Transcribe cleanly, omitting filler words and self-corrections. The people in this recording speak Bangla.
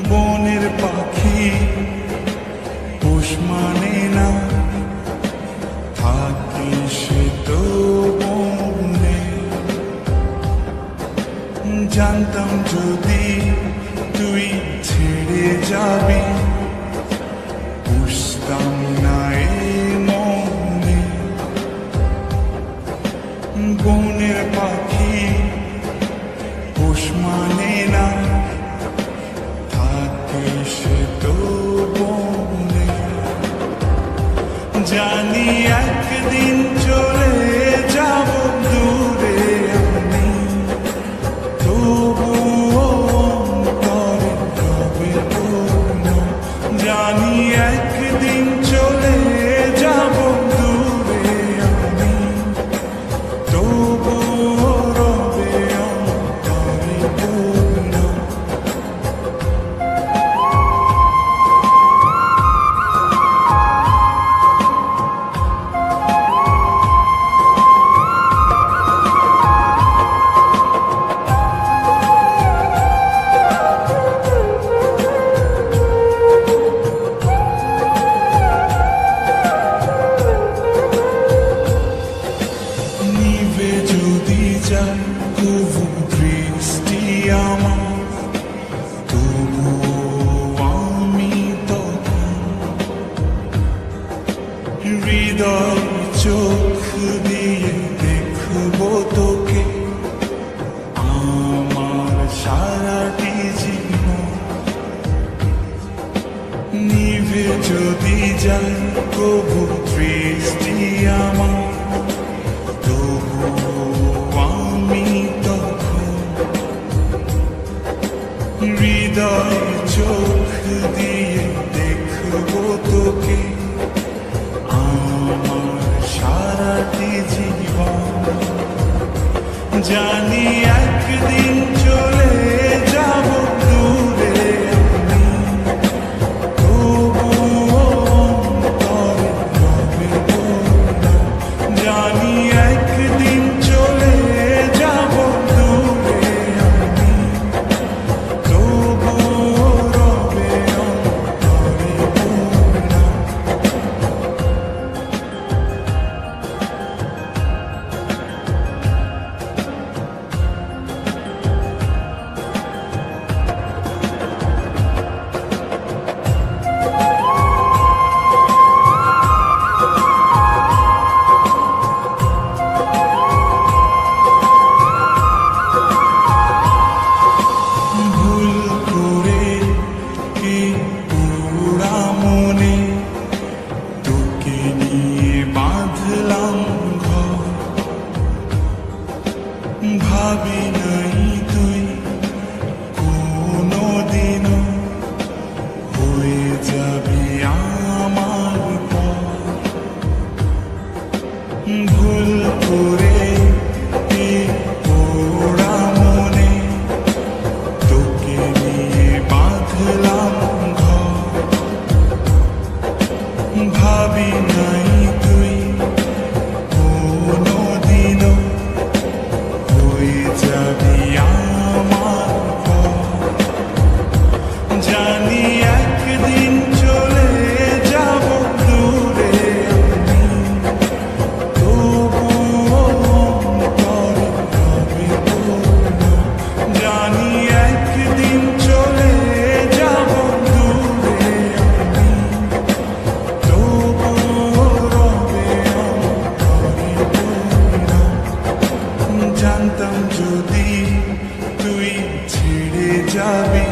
বনের পাখি পোষ মানে না, থাকে সে তো বনে। জানতাম যদি তুই ছেড়ে যাবি, বুঝতাম না এ মনে। বনের পাখি পোষ মানে না, থাকে সে তো বনে। জানি একদিন চলে যাব দূরে আমি, তবুও অন্তরে রবে পূর্ণ। জানি একদিন চলে যাব দূরে আমি, তবুও রবে অন্তরে পূর্ণ। যদি যাই তবু দৃষ্টি আমার, তবু আমি তখন হৃদয় চোখ দিয়ে দেখব তোকে আমার সারাটি জীবন। নিভে যদি যাই তবু দৃষ্টি আমার, হৃদয় চোখ দিয়ে দেখব তোকে আমার সারাটি জীবন। জানি একদিন চলে যাব দূরে আমি, তবুও অন্তরে রবে পূর্ণ। জানি একদিন চলে যাব দূরে আমি, তবুও রবে অন্তরে পূর্ণ। ভাবি নাই তুই কোনদিনও হয়ে যাবি আমার পর। ভুল করে এই পোড়া মনে তোকে নিয়ে বাঁধলাম ঘর। ভাবি নাই তুই কোনদিনও হয়ে যাবি আমার পর। জানি একদিন চলে যাব দূরে আমি, তবুও অন্তরে রবে পূর্ণ। জানি একদিন চলে যাব দূরে আমি, তবুও রবে অন্তরে পূর্ণ। জানতাম যদি তুই ছেড়ে যাবি,